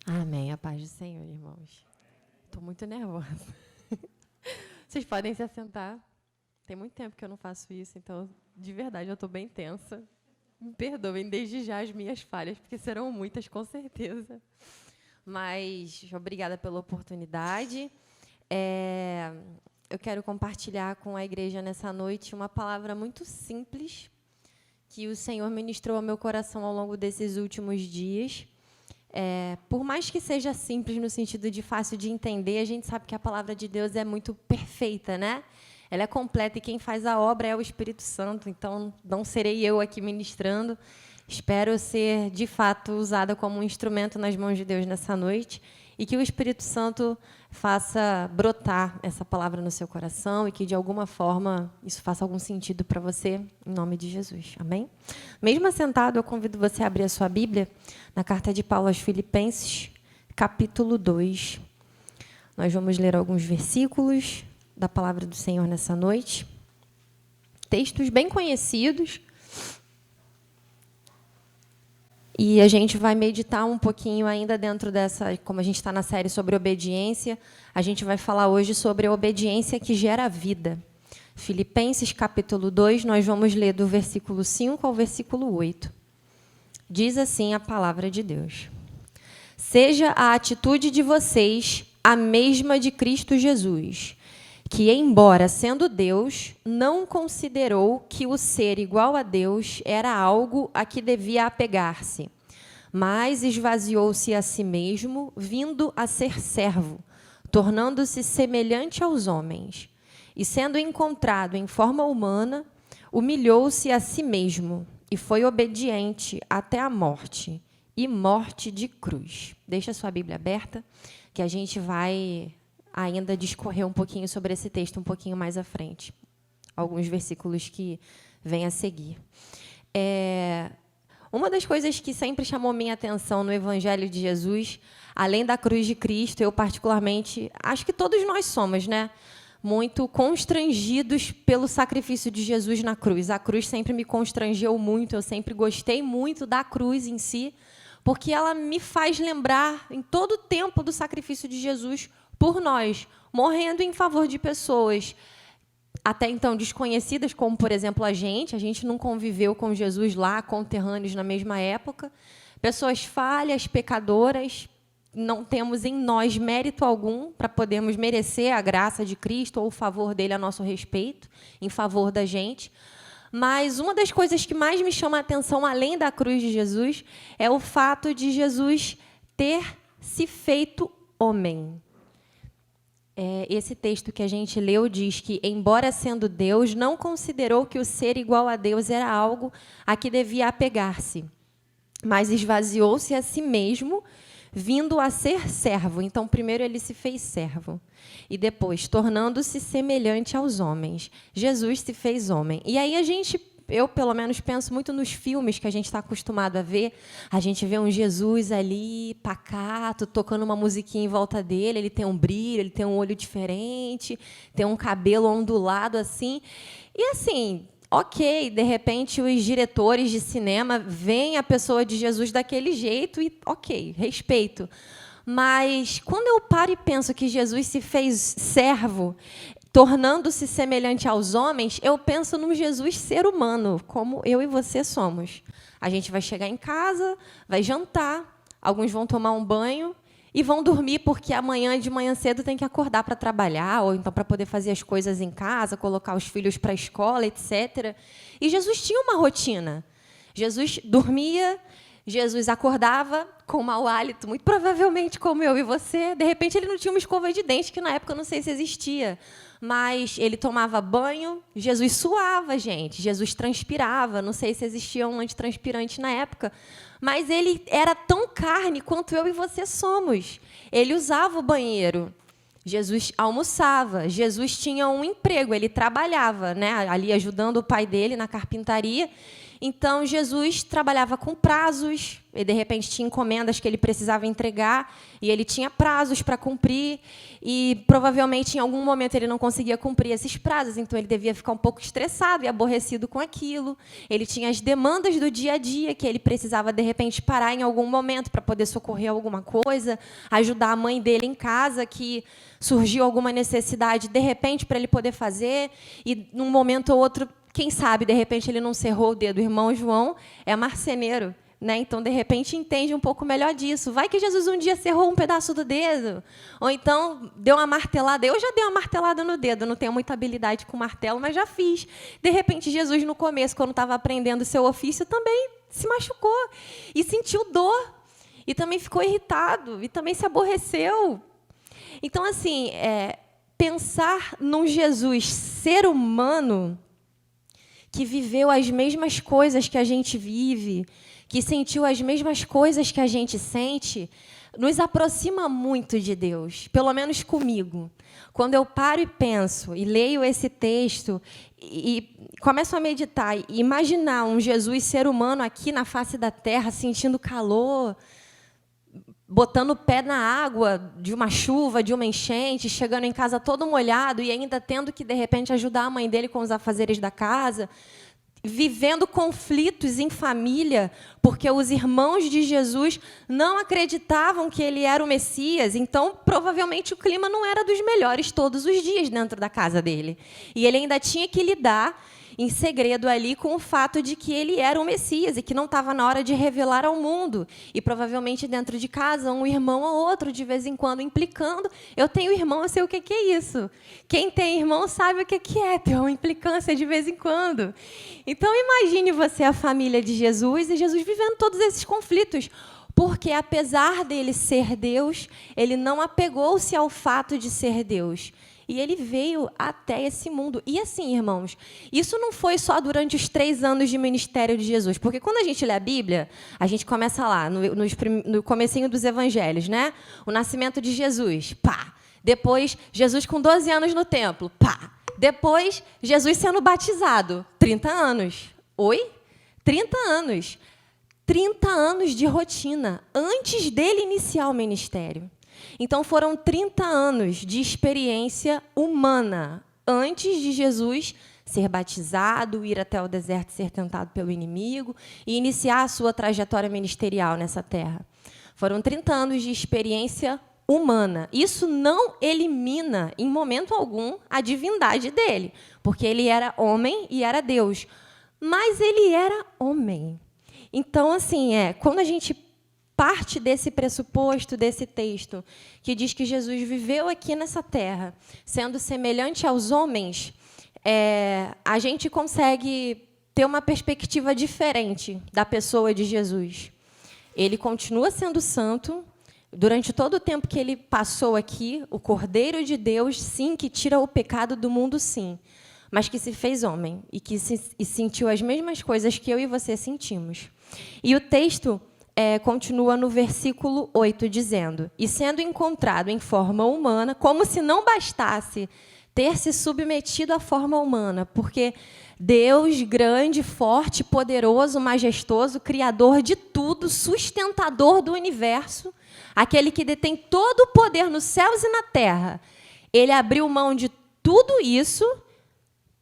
Amém. A paz do Senhor, irmãos. Estou muito nervosa. Vocês podem se assentar. Tem muito tempo que eu não faço isso, então, de verdade, eu estou bem tensa. Me perdoem desde já as minhas falhas, porque serão muitas, com certeza. Mas obrigada pela oportunidade. Eu quero compartilhar com a igreja nessa noite uma palavra muito simples que o Senhor ministrou ao meu coração ao longo desses últimos dias. Por mais que seja simples no sentido de fácil de entender, a gente sabe que a palavra de Deus é muito perfeita, né? Ela é completa e quem faz a obra é o Espírito Santo. Então, não serei eu aqui ministrando. Espero ser, de fato, usada como um instrumento nas mãos de Deus nessa noite e que o Espírito Santo faça brotar essa palavra no seu coração e que, de alguma forma, isso faça algum sentido para você, em nome de Jesus. Amém? Mesmo assentado, eu convido você a abrir a sua Bíblia na carta de Paulo aos Filipenses, capítulo 2. Nós vamos ler alguns versículos da palavra do Senhor nessa noite. Textos bem conhecidos. E a gente vai meditar um pouquinho ainda dentro dessa, como a gente está na série sobre obediência, a gente vai falar hoje sobre a obediência que gera vida. Filipenses, capítulo 2, nós vamos ler do versículo 5 ao versículo 8. Diz assim a palavra de Deus. Seja a atitude de vocês a mesma de Cristo Jesus, que, embora sendo Deus, não considerou que o ser igual a Deus era algo a que devia apegar-se, mas esvaziou-se a si mesmo, vindo a ser servo, tornando-se semelhante aos homens. E, sendo encontrado em forma humana, humilhou-se a si mesmo e foi obediente até a morte, e morte de cruz. Deixa a sua Bíblia aberta, que a gente vai ainda discorrer um pouquinho sobre esse texto um pouquinho mais à frente. Alguns versículos que vêm a seguir. Uma das coisas que sempre chamou minha atenção no Evangelho de Jesus, além da cruz de Cristo, eu particularmente, acho que todos nós somos, né? Muito constrangidos pelo sacrifício de Jesus na cruz. A cruz sempre me constrangeu muito, eu sempre gostei muito da cruz em si, porque ela me faz lembrar em todo o tempo do sacrifício de Jesus por nós, morrendo em favor de pessoas até então desconhecidas, como, por exemplo, a gente não conviveu com Jesus lá, conterrâneos na mesma época, pessoas falhas, pecadoras, não temos em nós mérito algum para podermos merecer a graça de Cristo ou o favor dele a nosso respeito, em favor da gente. Mas uma das coisas que mais me chama a atenção, além da cruz de Jesus, é o fato de Jesus ter se feito homem. Esse texto que a gente leu diz que, embora sendo Deus, não considerou que o ser igual a Deus era algo a que devia apegar-se, mas esvaziou-se a si mesmo, vindo a ser servo. Então, primeiro ele se fez servo, e depois, tornando-se semelhante aos homens, Jesus se fez homem. E aí eu, pelo menos, penso muito nos filmes que a gente está acostumado a ver. A gente vê um Jesus ali, pacato, tocando uma musiquinha em volta dele, ele tem um brilho, ele tem um olho diferente, tem um cabelo ondulado assim. E assim, ok, de repente os diretores de cinema veem a pessoa de Jesus daquele jeito e ok, respeito. Mas quando eu paro e penso que Jesus se fez servo, tornando-se semelhante aos homens, eu penso num Jesus ser humano, como eu e você somos. A gente vai chegar em casa, vai jantar, alguns vão tomar um banho e vão dormir, porque amanhã de manhã cedo tem que acordar para trabalhar, ou então para poder fazer as coisas em casa, colocar os filhos para a escola, etc. E Jesus tinha uma rotina. Jesus dormia, Jesus acordava com mau hálito, muito provavelmente como eu e você. De repente, ele não tinha uma escova de dente, que na época eu não sei se existia. Mas ele tomava banho, Jesus suava, gente. Jesus transpirava, não sei se existia um antitranspirante na época. Mas ele era tão carne quanto eu e você somos. Ele usava o banheiro. Jesus almoçava. Jesus tinha um emprego, ele trabalhava, né, ali ajudando o pai dele na carpintaria. Então, Jesus trabalhava com prazos, e de repente tinha encomendas que ele precisava entregar, e ele tinha prazos para cumprir, e provavelmente em algum momento ele não conseguia cumprir esses prazos, então ele devia ficar um pouco estressado e aborrecido com aquilo. Ele tinha as demandas do dia a dia, que ele precisava, de repente, parar em algum momento para poder socorrer alguma coisa, ajudar a mãe dele em casa, que surgiu alguma necessidade, de repente, para ele poder fazer, e num momento ou outro, quem sabe, de repente, ele não cerrou o dedo. O irmão João é marceneiro, né? Então, de repente, entende um pouco melhor disso. Vai que Jesus um dia cerrou um pedaço do dedo, ou então deu uma martelada. Eu já dei uma martelada no dedo, não tenho muita habilidade com martelo, mas já fiz. De repente, Jesus, no começo, quando estava aprendendo o seu ofício, também se machucou e sentiu dor, e também ficou irritado, e também se aborreceu. Então, assim, pensar num Jesus ser humano, que viveu as mesmas coisas que a gente vive, que sentiu as mesmas coisas que a gente sente, nos aproxima muito de Deus, pelo menos comigo. Quando eu paro e penso, e leio esse texto, e começo a meditar, e imaginar um Jesus ser humano aqui na face da terra, sentindo calor, botando o pé na água de uma chuva, de uma enchente, chegando em casa todo molhado e ainda tendo que, de repente, ajudar a mãe dele com os afazeres da casa, vivendo conflitos em família, porque os irmãos de Jesus não acreditavam que ele era o Messias, então, provavelmente, o clima não era dos melhores todos os dias dentro da casa dele. E ele ainda tinha que lidar em segredo ali com o fato de que ele era o Messias e que não estava na hora de revelar ao mundo. E provavelmente dentro de casa, um irmão ou outro, de vez em quando, implicando. Eu tenho irmão, eu sei o que é isso. Quem tem irmão sabe o que é ter uma implicância de vez em quando. Então, imagine você a família de Jesus e Jesus vivendo todos esses conflitos. Porque, apesar dele ser Deus, ele não apegou-se ao fato de ser Deus. E ele veio até esse mundo. E assim, irmãos, isso não foi só durante os 3 anos de ministério de Jesus. Porque quando a gente lê a Bíblia, a gente começa lá, no comecinho dos evangelhos, né? O nascimento de Jesus, pá. Depois, Jesus com 12 anos no templo, pá. Depois, Jesus sendo batizado, 30 anos. Oi? 30 anos. 30 anos de rotina, antes dele iniciar o ministério. Então, foram 30 anos de experiência humana, antes de Jesus ser batizado, ir até o deserto, ser tentado pelo inimigo e iniciar a sua trajetória ministerial nessa terra. Foram 30 anos de experiência humana. Isso não elimina, em momento algum, a divindade dele, porque ele era homem e era Deus. Mas ele era homem. Então, assim, quando a gente parte desse pressuposto, desse texto, que diz que Jesus viveu aqui nessa terra, sendo semelhante aos homens, a gente consegue ter uma perspectiva diferente da pessoa de Jesus. Ele continua sendo santo. Durante todo o tempo que ele passou aqui, o Cordeiro de Deus, sim, que tira o pecado do mundo, sim, mas que se fez homem e que sentiu as mesmas coisas que eu e você sentimos. E o texto continua no versículo 8, dizendo: e sendo encontrado em forma humana, como se não bastasse ter se submetido à forma humana, porque Deus, grande, forte, poderoso, majestoso, criador de tudo, sustentador do universo, aquele que detém todo o poder nos céus e na terra, ele abriu mão de tudo isso,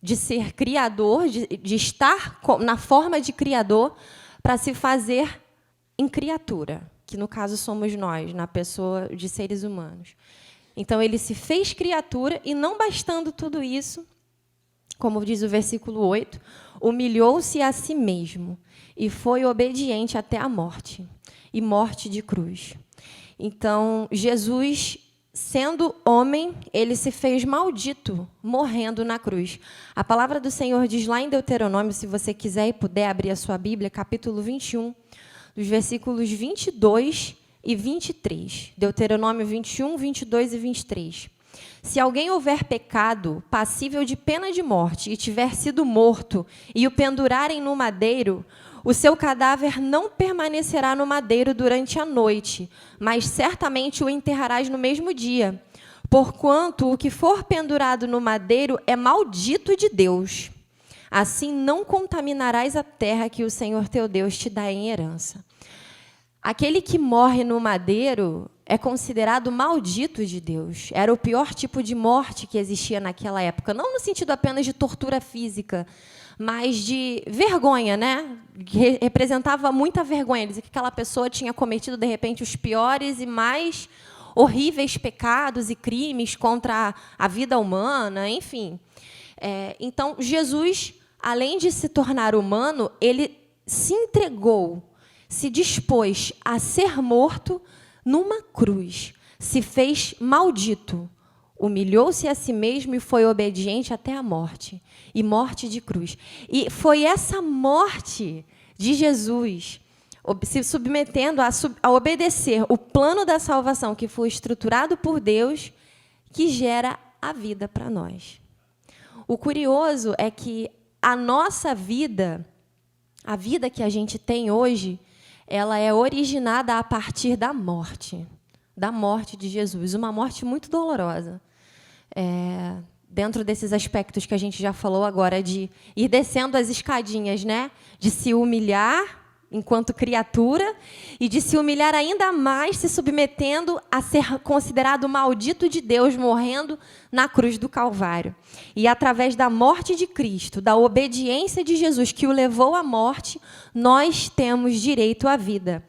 de ser criador, de estar na forma de criador, para se fazer em criatura, que no caso somos nós, na pessoa de seres humanos. Então, ele se fez criatura e, não bastando tudo isso, como diz o versículo 8, humilhou-se a si mesmo e foi obediente até a morte, e morte de cruz. Então, Jesus, sendo homem, ele se fez maldito, morrendo na cruz. A palavra do Senhor diz lá em Deuteronômio, se você quiser e puder abrir a sua Bíblia, capítulo 21, dos versículos 22 e 23. Deuteronômio 21, 22 e 23. Se alguém houver pecado passível de pena de morte e tiver sido morto e o pendurarem no madeiro, o seu cadáver não permanecerá no madeiro durante a noite, mas certamente o enterrarás no mesmo dia, porquanto o que for pendurado no madeiro é maldito de Deus. assim não contaminarás a terra que o Senhor teu Deus te dá em herança. Aquele que morre no madeiro é considerado maldito de Deus. Era o pior tipo de morte que existia naquela época. Não no sentido apenas de tortura física, mas de vergonha, né? Representava muita vergonha. Dizia que aquela pessoa tinha cometido, de repente, os piores e mais horríveis pecados e crimes contra a vida humana, enfim. Então, Jesus, além de se tornar humano, ele se entregou, se dispôs a ser morto numa cruz, se fez maldito, humilhou-se a si mesmo e foi obediente até a morte, e morte de cruz. E foi essa morte de Jesus, se submetendo a obedecer o plano da salvação que foi estruturado por Deus, que gera a vida para nós. O curioso é que a nossa vida, a vida que a gente tem hoje, ela é originada a partir da morte de Jesus, uma morte muito dolorosa. Dentro desses aspectos que a gente já falou agora, de ir descendo as escadinhas, né? De se humilhar enquanto criatura e de se humilhar ainda mais, se submetendo a ser considerado maldito de Deus, morrendo na cruz do Calvário. E através da morte de Cristo, da obediência de Jesus que o levou à morte, nós temos direito à vida.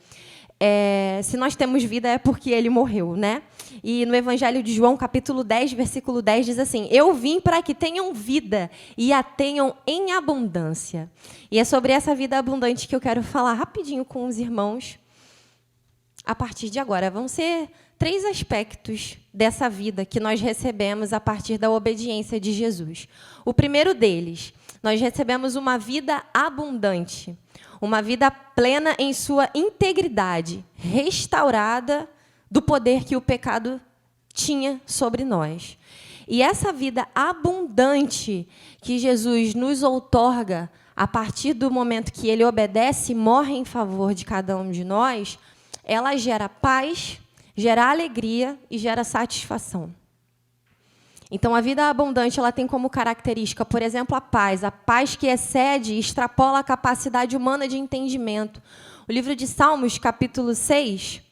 Se nós temos vida é porque ele morreu, né? E no Evangelho de João, capítulo 10, versículo 10, diz assim: eu vim para que tenham vida e a tenham em abundância. E é sobre essa vida abundante que eu quero falar rapidinho com os irmãos a partir de agora. Vão ser 3 aspectos dessa vida que nós recebemos a partir da obediência de Jesus. O primeiro deles, nós recebemos uma vida abundante, uma vida plena em sua integridade, restaurada do poder que o pecado tinha sobre nós. E essa vida abundante que Jesus nos outorga a partir do momento que ele obedece e morre em favor de cada um de nós, ela gera paz, gera alegria e gera satisfação. Então, a vida abundante ela tem como característica, por exemplo, a paz que excede e extrapola a capacidade humana de entendimento. O livro de Salmos, capítulo 6,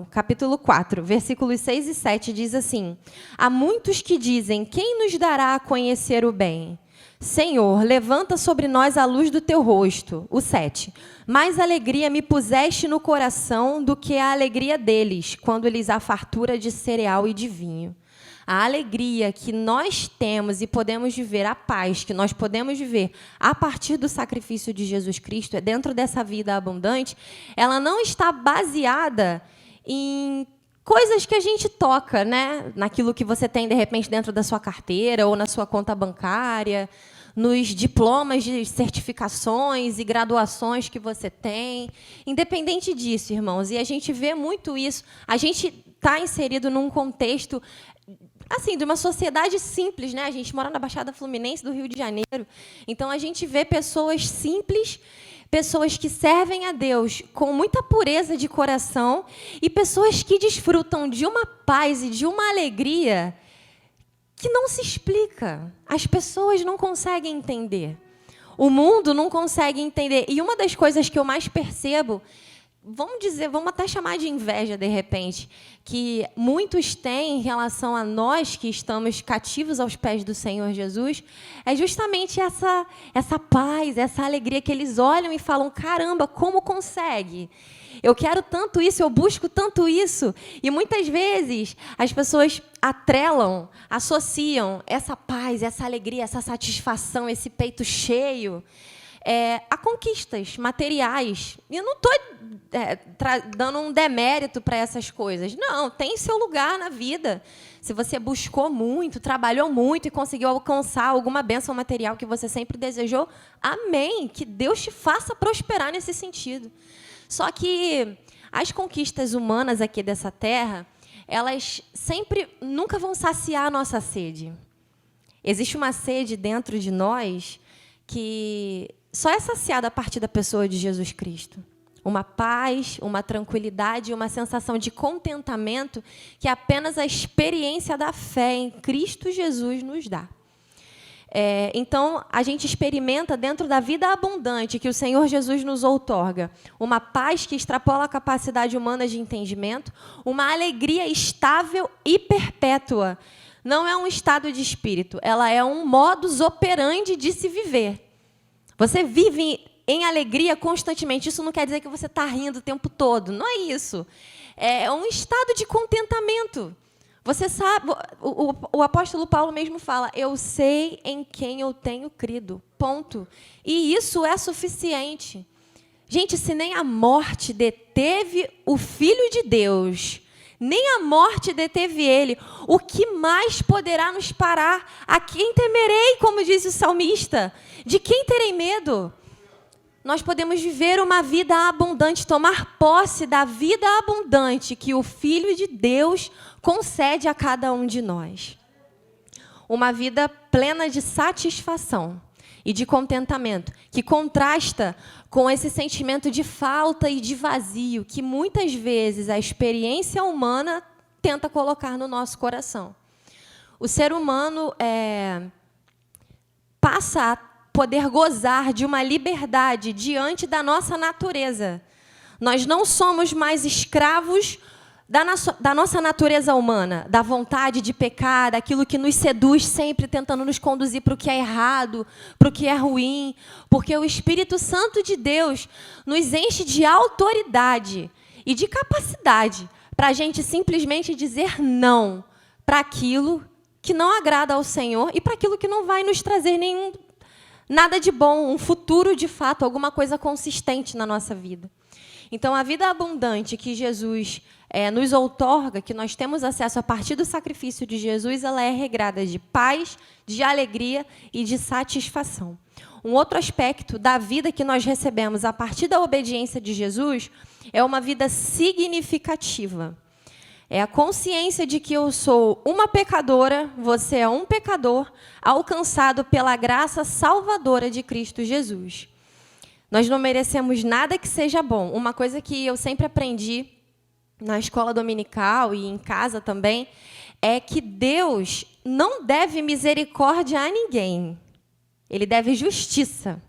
capítulo 4, versículos 6 e 7, diz assim: há muitos que dizem, quem nos dará a conhecer o bem? Senhor, levanta sobre nós a luz do teu rosto. O 7. Mais alegria me puseste no coração do que a alegria deles, quando lhes há fartura de cereal e de vinho. A alegria que nós temos e podemos viver, a paz que nós podemos viver a partir do sacrifício de Jesus Cristo, dentro dessa vida abundante, ela não está baseada em coisas que a gente toca, né? Naquilo que você tem, de repente, dentro da sua carteira ou na sua conta bancária, nos diplomas de certificações e graduações que você tem. Independente disso, irmãos, e a gente vê muito isso, a gente está inserido num contexto assim, de uma sociedade simples, né? A gente mora na Baixada Fluminense do Rio de Janeiro, então a gente vê pessoas simples, pessoas que servem a Deus com muita pureza de coração e pessoas que desfrutam de uma paz e de uma alegria que não se explica. As pessoas não conseguem entender. O mundo não consegue entender. E uma das coisas que eu mais percebo, vamos até chamar de inveja, de repente, que muitos têm em relação a nós que estamos cativos aos pés do Senhor Jesus, é justamente essa paz, essa alegria que eles olham e falam, caramba, como consegue? Eu quero tanto isso, eu busco tanto isso. E muitas vezes as pessoas atrelam, associam essa paz, essa alegria, essa satisfação, esse peito cheio, a conquistas materiais. E eu não estou dando um demérito para essas coisas. Não, tem seu lugar na vida. Se você buscou muito, trabalhou muito e conseguiu alcançar alguma bênção material que você sempre desejou, amém. Que Deus te faça prosperar nesse sentido. Só que as conquistas humanas aqui dessa terra, elas nunca vão saciar a nossa sede. Existe uma sede dentro de nós que só é saciada a partir da pessoa de Jesus Cristo. Uma paz, uma tranquilidade, uma sensação de contentamento que apenas a experiência da fé em Cristo Jesus nos dá. Então, a gente experimenta dentro da vida abundante que o Senhor Jesus nos outorga uma paz que extrapola a capacidade humana de entendimento, uma alegria estável e perpétua. Não é um estado de espírito, ela é um modus operandi de se viver. Você vive em alegria constantemente. Isso não quer dizer que você está rindo o tempo todo. Não é isso. É um estado de contentamento. Você sabe, o apóstolo Paulo mesmo fala, eu sei em quem eu tenho crido, ponto. E isso é suficiente. Gente, se nem a morte deteve o Filho de Deus, nem a morte deteve ele, o que mais poderá nos parar? A quem temerei, como diz o salmista? De quem terei medo? Nós podemos viver uma vida abundante, tomar posse da vida abundante que o Filho de Deus concede a cada um de nós. Uma vida plena de satisfação e de contentamento, que contrasta com esse sentimento de falta e de vazio que muitas vezes a experiência humana tenta colocar no nosso coração. O ser humano passa a poder gozar de uma liberdade diante da nossa natureza. Nós não somos mais escravos da nossa natureza humana, da vontade de pecar, daquilo que nos seduz sempre tentando nos conduzir para o que é errado, para o que é ruim, porque o Espírito Santo de Deus nos enche de autoridade e de capacidade para a gente simplesmente dizer não para aquilo que não agrada ao Senhor e para aquilo que não vai nos trazer nada de bom, um futuro de fato, alguma coisa consistente na nossa vida. Então, a vida abundante que Jesus nos outorga, que nós temos acesso a partir do sacrifício de Jesus, ela é regrada de paz, de alegria e de satisfação. Um outro aspecto da vida que nós recebemos a partir da obediência de Jesus é uma vida significativa. É a consciência de que eu sou uma pecadora, você é um pecador, alcançado pela graça salvadora de Cristo Jesus. Nós não merecemos nada que seja bom. Uma coisa que eu sempre aprendi na escola dominical e em casa também é que Deus não deve misericórdia a ninguém. Ele deve justiça.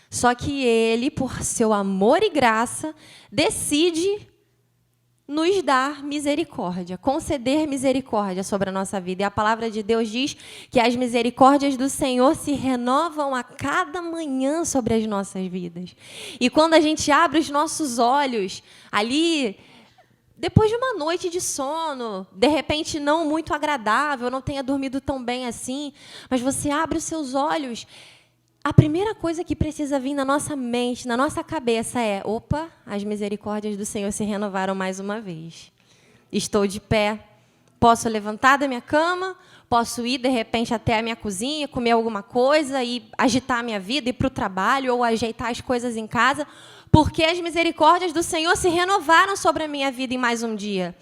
Só que Ele, por seu amor e graça, decide nos dar misericórdia, conceder misericórdia sobre a nossa vida. E a palavra de Deus diz que as misericórdias do Senhor se renovam a cada manhã sobre as nossas vidas. E quando a gente abre os nossos olhos ali, depois de uma noite de sono, de repente não muito agradável, não tenha dormido tão bem assim, mas você abre os seus olhos, a primeira coisa que precisa vir na nossa mente, na nossa cabeça é: opa, as misericórdias do Senhor se renovaram mais uma vez. Estou de pé, posso levantar da minha cama, posso ir, de repente, até a minha cozinha, comer alguma coisa e agitar a minha vida, ir para o trabalho ou ajeitar as coisas em casa, porque as misericórdias do Senhor se renovaram sobre a minha vida em mais um dia.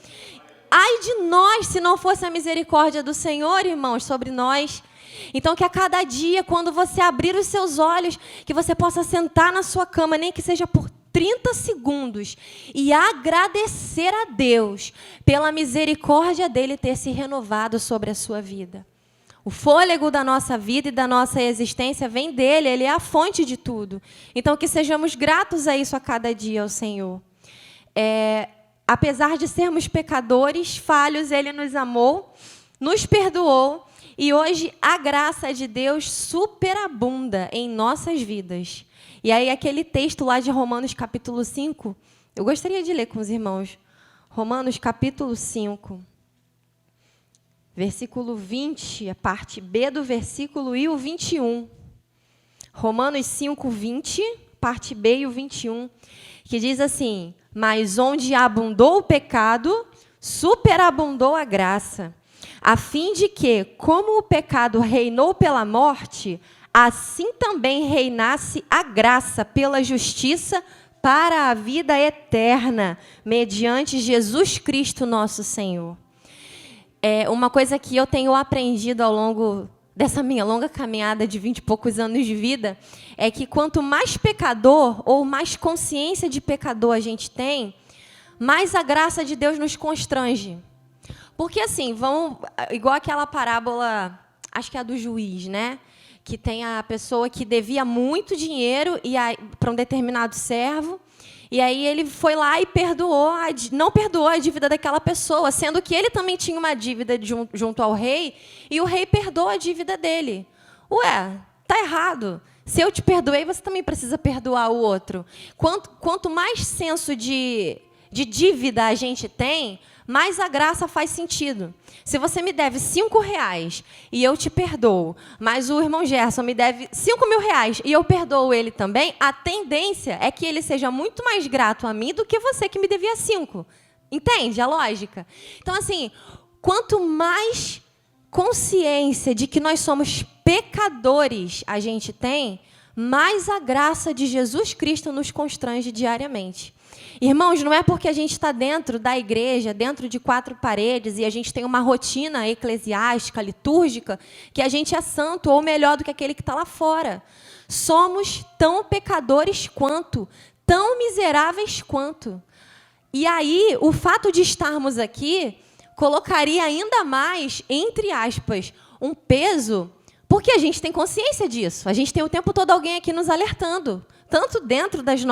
Ai de nós, se não fosse a misericórdia do Senhor, irmãos, sobre nós. Então, que a cada dia, quando você abrir os seus olhos, que você possa sentar na sua cama, nem que seja por 30 segundos, e agradecer a Deus pela misericórdia dele ter se renovado sobre a sua vida. O fôlego da nossa vida e da nossa existência vem dele, ele é a fonte de tudo. Então, que sejamos gratos a isso a cada dia ao Senhor. Apesar de sermos pecadores, falhos, ele nos amou, nos perdoou, e hoje a graça de Deus superabunda em nossas vidas. E aí aquele texto lá de Romanos capítulo 5, eu gostaria de ler com os irmãos. Romanos capítulo 5, versículo 20, a parte B do versículo e o 21. Romanos 5, 20, parte B e o 21, que diz assim: mas onde abundou o pecado, superabundou a graça, a fim de que, como o pecado reinou pela morte, assim também reinasse a graça pela justiça para a vida eterna, mediante Jesus Cristo, nosso Senhor. Uma coisa que eu tenho aprendido ao longo dessa minha longa caminhada de 20 e poucos anos de vida, é que quanto mais pecador ou mais consciência de pecador a gente tem, mais a graça de Deus nos constrange. Porque, assim, igual aquela parábola acho que é a do juiz, né? Que tem a pessoa que devia muito dinheiro para um determinado servo, e aí ele foi lá e não perdoou a dívida daquela pessoa, sendo que ele também tinha uma dívida junto ao rei, e o rei perdoou a dívida dele. Ué, tá errado. Se eu te perdoei, você também precisa perdoar o outro. Quanto mais senso de dívida a gente tem, mais a graça faz sentido. Se você me deve R$5 e eu te perdoo, mas o irmão Gerson me deve R$5.000 e eu perdoo ele também, a tendência é que ele seja muito mais grato a mim do que você que me devia 5. Entende a lógica? Então, assim, quanto mais consciência de que nós somos pecadores a gente tem, mais a graça de Jesus Cristo nos constrange diariamente. Irmãos, não é porque a gente está dentro da igreja, dentro de 4 paredes, e a gente tem uma rotina eclesiástica, litúrgica, que a gente é santo ou melhor do que aquele que está lá fora. Somos tão pecadores quanto, tão miseráveis quanto. E aí, o fato de estarmos aqui colocaria ainda mais, entre aspas, um peso, porque a gente tem consciência disso. A gente tem o tempo todo alguém aqui nos alertando, tanto dentro dos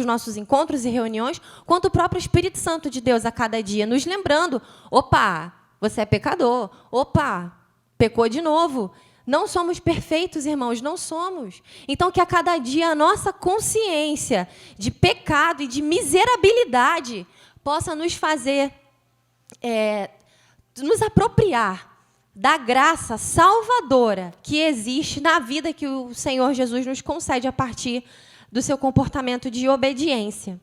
nossos encontros e reuniões, quanto o próprio Espírito Santo de Deus a cada dia, nos lembrando, opa, você é pecador, opa, pecou de novo. Não somos perfeitos, irmãos, não somos. Então, que a cada dia a nossa consciência de pecado e de miserabilidade possa nos fazer nos apropriar da graça salvadora que existe na vida que o Senhor Jesus nos concede a partir do seu comportamento de obediência.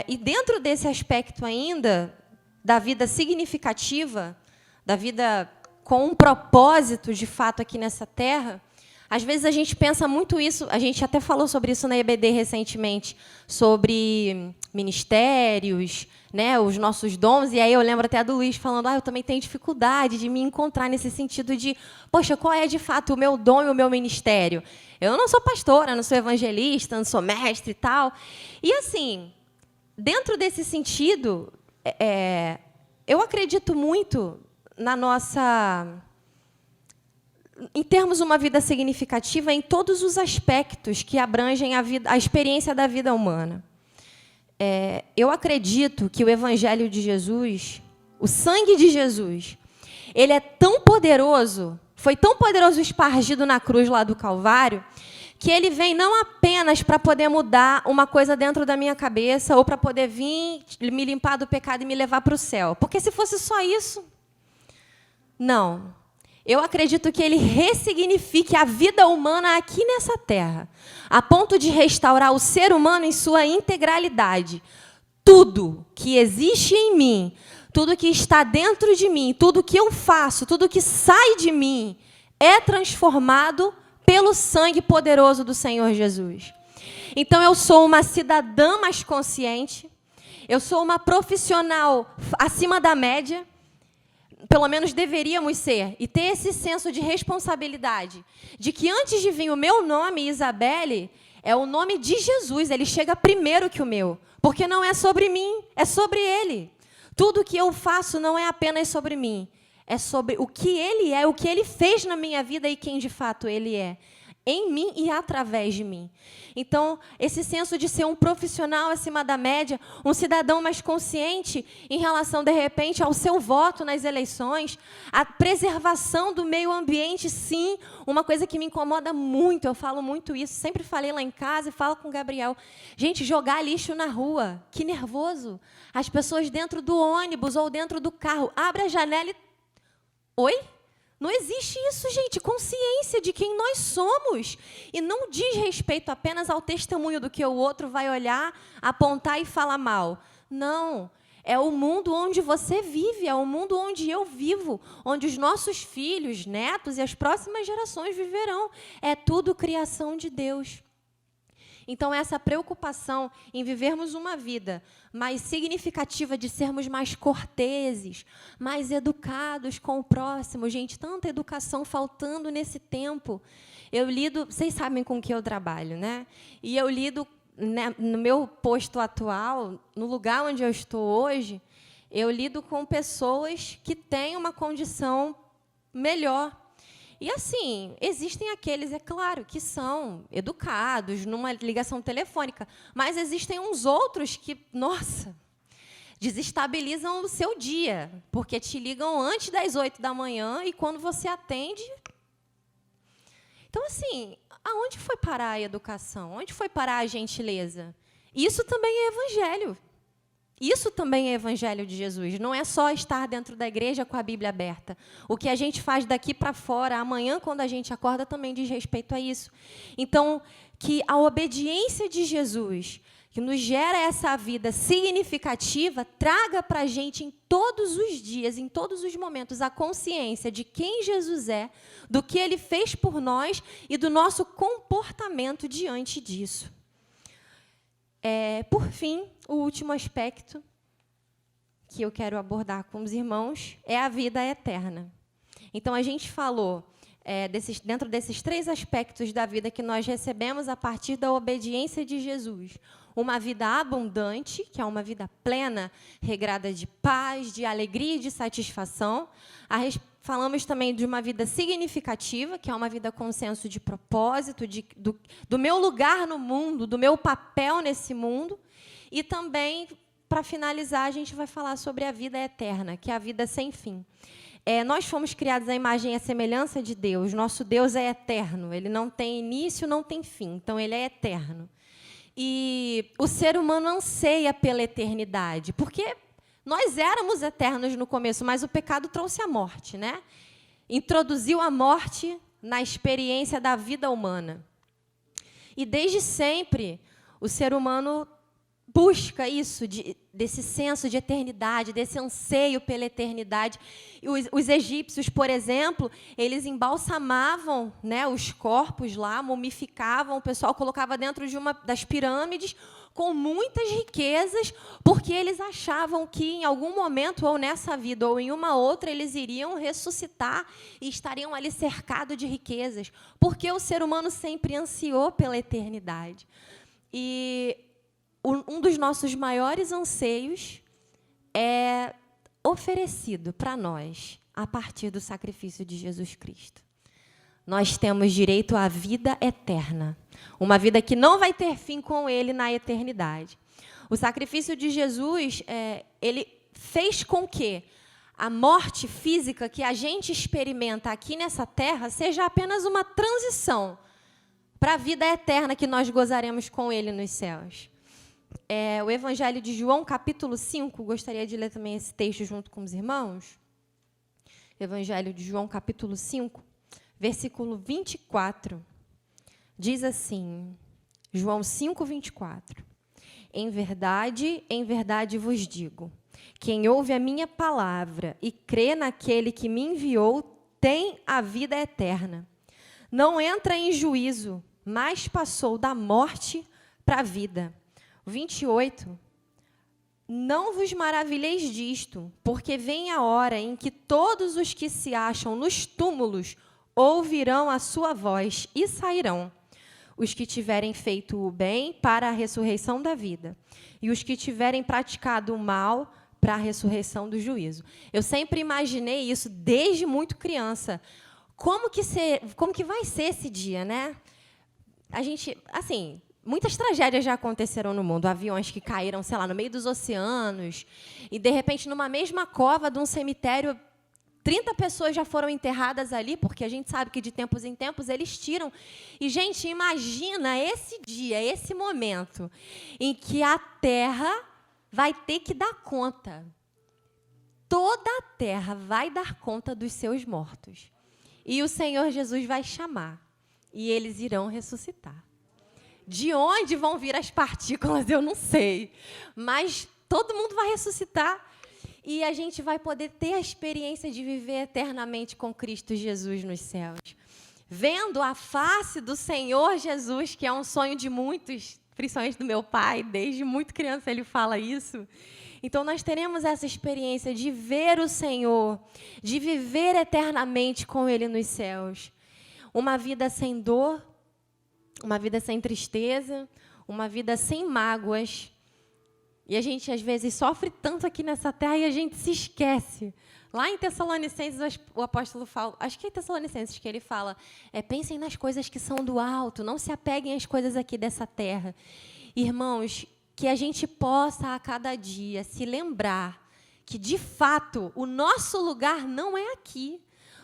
E dentro desse aspecto ainda, da vida significativa, da vida com um propósito, de fato, aqui nessa terra, às vezes a gente pensa muito isso, a gente até falou sobre isso na EBD recentemente, sobre ministérios, né, os nossos dons, e aí eu lembro até do Luiz falando, eu também tenho dificuldade de me encontrar nesse sentido de, poxa, qual é de fato o meu dom e o meu ministério? Eu não sou pastora, não sou evangelista, não sou mestre e tal. E assim, dentro desse sentido, eu acredito muito na nossa, em termos de uma vida significativa em todos os aspectos que abrangem a experiência da vida humana. Eu acredito que o Evangelho de Jesus, o sangue de Jesus, ele é tão poderoso, foi tão poderoso espargido na cruz lá do Calvário, que ele vem não apenas para poder mudar uma coisa dentro da minha cabeça ou para poder vir me limpar do pecado e me levar para o céu. Porque se fosse só isso, não. Eu acredito que ele ressignifique a vida humana aqui nessa terra, a ponto de restaurar o ser humano em sua integralidade. Tudo que existe em mim, tudo que está dentro de mim, tudo que eu faço, tudo que sai de mim, é transformado pelo sangue poderoso do Senhor Jesus. Então, eu sou uma cidadã mais consciente, eu sou uma profissional acima da média, pelo menos deveríamos ser, e ter esse senso de responsabilidade, de que antes de vir o meu nome, Isabelle, é o nome de Jesus, ele chega primeiro que o meu, porque não é sobre mim, é sobre ele. Tudo que eu faço não é apenas sobre mim, é sobre o que ele é, o que ele fez na minha vida e quem de fato ele é, em mim e através de mim. Então, esse senso de ser um profissional acima da média, um cidadão mais consciente em relação, de repente, ao seu voto nas eleições, a preservação do meio ambiente, sim, uma coisa que me incomoda muito, eu falo muito isso, sempre falei lá em casa e falo com o Gabriel. Gente, jogar lixo na rua, que nervoso. As pessoas dentro do ônibus ou dentro do carro, abre a janela e... Oi? Não existe isso, gente. Consciência de quem nós somos. E não diz respeito apenas ao testemunho do que o outro vai olhar, apontar e falar mal. Não. É o mundo onde você vive, é o mundo onde eu vivo, onde os nossos filhos, netos e as próximas gerações viverão. É tudo criação de Deus. Então, essa preocupação em vivermos uma vida mais significativa, de sermos mais corteses, mais educados com o próximo. Gente, tanta educação faltando nesse tempo. Eu lido, vocês sabem com que eu trabalho, né? E eu lido, né, no meu posto atual, no lugar onde eu estou hoje, eu lido com pessoas que têm uma condição melhor. E assim, existem aqueles, é claro, que são educados numa ligação telefônica, mas existem uns outros que, nossa, desestabilizam o seu dia, porque te ligam antes das 8 da manhã e quando você atende... Então, assim, aonde foi parar a educação? Onde foi parar a gentileza? Isso também é evangelho. Isso também é evangelho de Jesus. Não é só estar dentro da igreja com a Bíblia aberta. O que a gente faz daqui para fora, amanhã, quando a gente acorda, também diz respeito a isso. Então, que a obediência de Jesus, que nos gera essa vida significativa, traga para a gente em todos os dias, em todos os momentos, a consciência de quem Jesus é, do que Ele fez por nós e do nosso comportamento diante disso. Por fim, o último aspecto que eu quero abordar com os irmãos é a vida eterna. Então, a gente falou dentro desses 3 aspectos da vida que nós recebemos a partir da obediência de Jesus. Uma vida abundante, que é uma vida plena, regrada de paz, de alegria e de satisfação. Falamos também de uma vida significativa, que é uma vida com senso de propósito, do meu lugar no mundo, do meu papel nesse mundo. E também, para finalizar, a gente vai falar sobre a vida eterna, que é a vida sem fim. Nós fomos criados à imagem e à semelhança de Deus. Nosso Deus é eterno. Ele não tem início, não tem fim. Então, Ele é eterno. E o ser humano anseia pela eternidade, porque nós éramos eternos no começo, mas o pecado trouxe a morte, né? Introduziu a morte na experiência da vida humana. E desde sempre, o ser humano busca isso, desse senso de eternidade, desse anseio pela eternidade. E os egípcios, por exemplo, eles embalsamavam, né, os corpos lá, mumificavam, o pessoal colocava dentro de uma das pirâmides com muitas riquezas, porque eles achavam que em algum momento, ou nessa vida, ou em uma outra, eles iriam ressuscitar e estariam ali cercados de riquezas, porque o ser humano sempre ansiou pela eternidade. E um dos nossos maiores anseios é oferecido para nós a partir do sacrifício de Jesus Cristo. Nós temos direito à vida eterna, uma vida que não vai ter fim com Ele na eternidade. O sacrifício de Jesus, ele fez com que a morte física que a gente experimenta aqui nessa terra seja apenas uma transição para a vida eterna que nós gozaremos com Ele nos céus. O Evangelho de João, capítulo 5, gostaria de ler também esse texto junto com os irmãos. Evangelho de João, capítulo 5, versículo 24, diz assim, João 5, 24. Em verdade vos digo, quem ouve a minha palavra e crê naquele que me enviou, tem a vida eterna. Não entra em juízo, mas passou da morte para a vida. 28. Não vos maravilheis disto, porque vem a hora em que todos os que se acham nos túmulos ouvirão a sua voz e sairão. Os que tiverem feito o bem para a ressurreição da vida, e os que tiverem praticado o mal para a ressurreição do juízo. Eu sempre imaginei isso desde muito criança. Como que vai ser esse dia, né? A gente, assim, muitas tragédias já aconteceram no mundo. Aviões que caíram, sei lá, no meio dos oceanos. E, de repente, numa mesma cova de um cemitério, 30 pessoas já foram enterradas ali, porque a gente sabe que, de tempos em tempos, eles tiram. E, gente, imagina esse dia, esse momento, em que a Terra vai ter que dar conta. Toda a Terra vai dar conta dos seus mortos. E o Senhor Jesus vai chamar. E eles irão ressuscitar. De onde vão vir as partículas, eu não sei. Mas todo mundo vai ressuscitar. E a gente vai poder ter a experiência de viver eternamente com Cristo Jesus nos céus. Vendo a face do Senhor Jesus, que é um sonho de muitos, principalmente do meu pai, desde muito criança ele fala isso. Então, nós teremos essa experiência de ver o Senhor, de viver eternamente com Ele nos céus. Uma vida sem dor, uma vida sem tristeza, uma vida sem mágoas. E a gente, às vezes, sofre tanto aqui nessa terra e a gente se esquece Lá em Tessalonicenses, o apóstolo fala, acho que é Tessalonicenses que ele fala, pensem nas coisas que são do alto, não se apeguem às coisas aqui dessa terra. Irmãos, que a gente possa a cada dia se lembrar que, de fato, o nosso lugar não é aqui.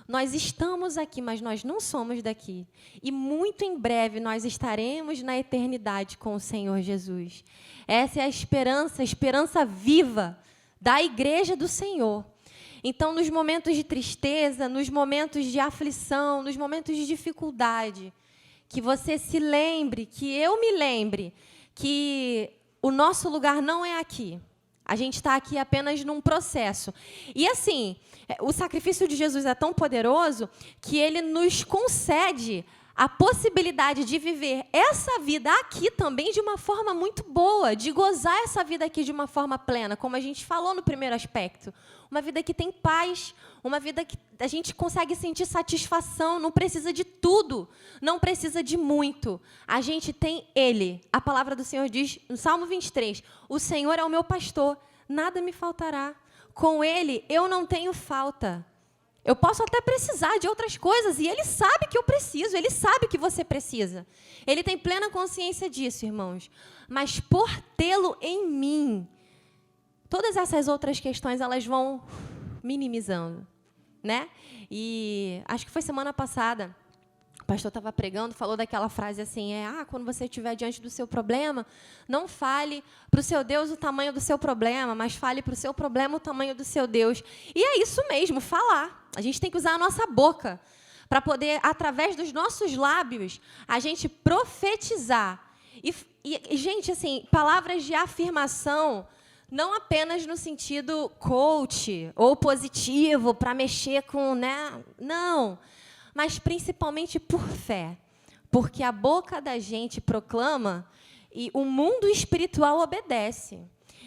Nós estamos aqui, mas nós não somos daqui. E muito em breve nós estaremos na eternidade com o Senhor Jesus. Essa é a esperança viva da igreja do Senhor. Então, nos momentos de tristeza, nos momentos de aflição, nos momentos de dificuldade, que você se lembre, que eu me lembre, que o nosso lugar não é aqui. A gente está aqui apenas num processo. E, assim, o sacrifício de Jesus é tão poderoso que ele nos concede a possibilidade de viver essa vida aqui também de uma forma muito boa, de gozar essa vida aqui de uma forma plena, como a gente falou no primeiro aspecto. Uma vida que tem paz, uma vida que a gente consegue sentir satisfação, não precisa de tudo, não precisa de muito. A gente tem Ele. A palavra do Senhor diz, no Salmo 23, o Senhor é o meu pastor, nada me faltará. Com Ele eu não tenho falta. Eu posso até precisar de outras coisas, e Ele sabe que eu preciso, Ele sabe que você precisa. Ele tem plena consciência disso, irmãos. Mas por tê-lo em mim, todas essas outras questões, elas vão minimizando, né? E acho que foi semana passada, o pastor estava pregando, falou daquela frase assim, quando você estiver diante do seu problema, não fale para o seu Deus o tamanho do seu problema, mas fale para o seu problema o tamanho do seu Deus. E é isso mesmo, falar. A gente tem que usar a nossa boca para poder, através dos nossos lábios, a gente profetizar. E, gente, assim, palavras de afirmação, não apenas no sentido coach ou positivo, para mexer com, né? Não, mas principalmente por fé. Porque a boca da gente proclama e o mundo espiritual obedece.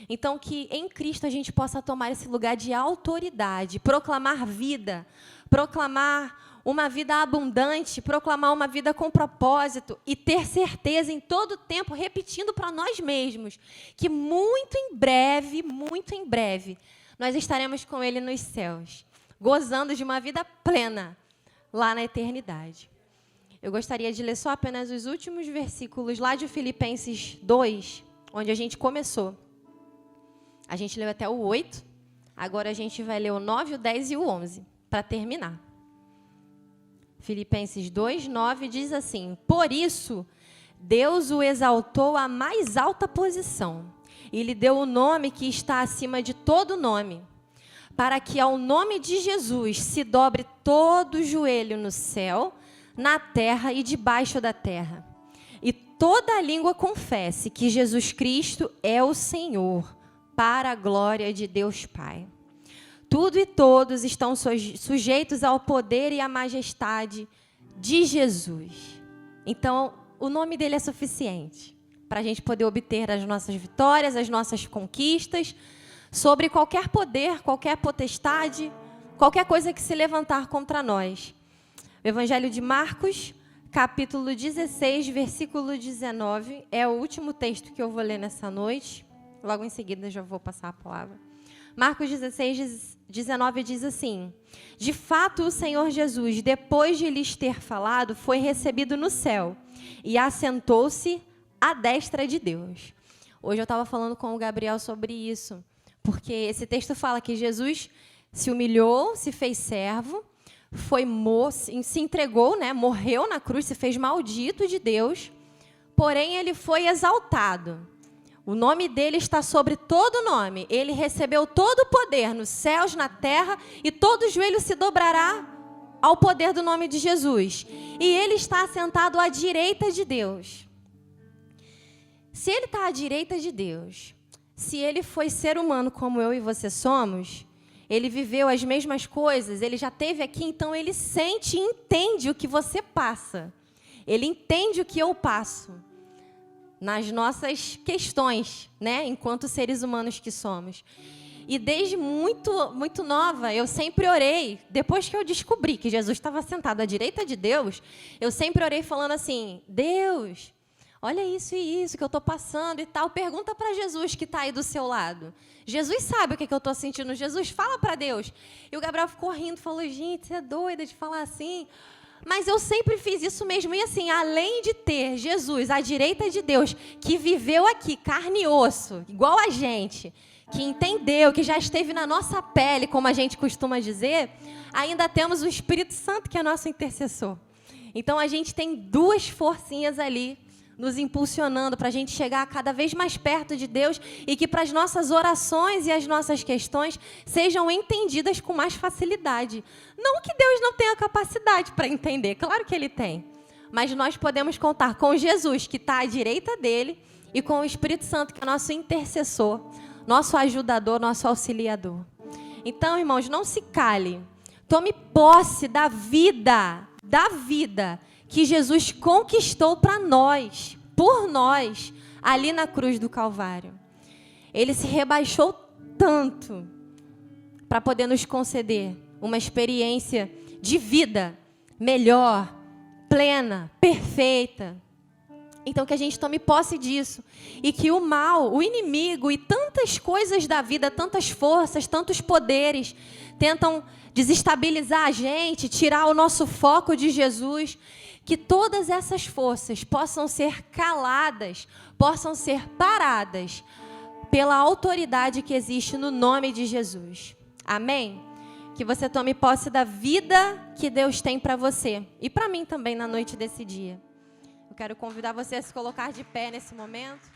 Então, que em Cristo a gente possa tomar esse lugar de autoridade, proclamar vida, proclamar uma vida abundante, proclamar uma vida com propósito e ter certeza em todo o tempo, repetindo para nós mesmos, que muito em breve, nós estaremos com Ele nos céus, gozando de uma vida plena lá na eternidade. Eu gostaria de ler só apenas os últimos versículos lá de Filipenses 2, onde a gente começou. A gente leu até o 8, agora a gente vai ler o 9, o 10 e o 11, para terminar. Filipenses 2, 9 diz assim, por isso, Deus o exaltou à mais alta posição e lhe deu o nome que está acima de todo nome, para que ao nome de Jesus se dobre todo o joelho no céu, na terra e debaixo da terra, e toda a língua confesse que Jesus Cristo é o Senhor, para a glória de Deus Pai. Tudo e todos estão sujeitos ao poder e à majestade de Jesus. Então, o nome dele é suficiente para a gente poder obter as nossas vitórias, as nossas conquistas, sobre qualquer poder, qualquer potestade, qualquer coisa que se levantar contra nós. O Evangelho de Marcos, capítulo 16, versículo 19, é o último texto que eu vou ler nessa noite. Logo em seguida, já vou passar a palavra. Marcos 16, 19 diz assim, de fato, o Senhor Jesus, depois de lhes ter falado, foi recebido no céu e assentou-se à destra de Deus. Hoje eu estava falando com o Gabriel sobre isso, porque esse texto fala que Jesus se humilhou, se fez servo, se entregou, né, morreu na cruz, se fez maldito de Deus, porém ele foi exaltado. O nome dele está sobre todo nome. Ele recebeu todo o poder nos céus, na terra, e todo joelho se dobrará ao poder do nome de Jesus. E ele está assentado à direita de Deus. Se ele está à direita de Deus, se ele foi ser humano como eu e você somos, ele viveu as mesmas coisas, ele já esteve aqui, então ele sente e entende o que você passa. Ele entende o que eu passo nas nossas questões, né, enquanto seres humanos que somos. E desde muito nova, eu sempre orei, depois que eu descobri que Jesus estava sentado à direita de Deus, eu sempre orei falando assim, Deus, olha isso e isso que eu estou passando e tal. Pergunta para Jesus que está aí do seu lado. Jesus sabe o que eu estou sentindo. Jesus, fala para Deus. E o Gabriel ficou rindo, falou, gente, você é doida de falar assim. Mas eu sempre fiz isso mesmo. E assim, além de ter Jesus à direita de Deus, que viveu aqui, carne e osso, igual a gente, que entendeu, que já esteve na nossa pele, como a gente costuma dizer, ainda temos o Espírito Santo, que é nosso intercessor. Então, a gente tem duas forcinhas ali, nos impulsionando para a gente chegar cada vez mais perto de Deus e que para as nossas orações e as nossas questões sejam entendidas com mais facilidade. Não que Deus não tenha capacidade para entender, claro que Ele tem. Mas nós podemos contar com Jesus, que está à direita dele, e com o Espírito Santo, que é nosso intercessor, nosso ajudador, nosso auxiliador. Então, irmãos, não se cale. Tome posse da vida que Jesus conquistou para nós, por nós, ali na cruz do Calvário. Ele se rebaixou tanto para poder nos conceder uma experiência de vida melhor, plena, perfeita. Então, que a gente tome posse disso. E que o mal, o inimigo e tantas coisas da vida, tantas forças, tantos poderes, tentam desestabilizar a gente, tirar o nosso foco de Jesus. Que todas essas forças possam ser caladas, possam ser paradas pela autoridade que existe no nome de Jesus. Amém? Que você tome posse da vida que Deus tem para você. E para mim também na noite desse dia. Eu quero convidar você a se colocar de pé nesse momento.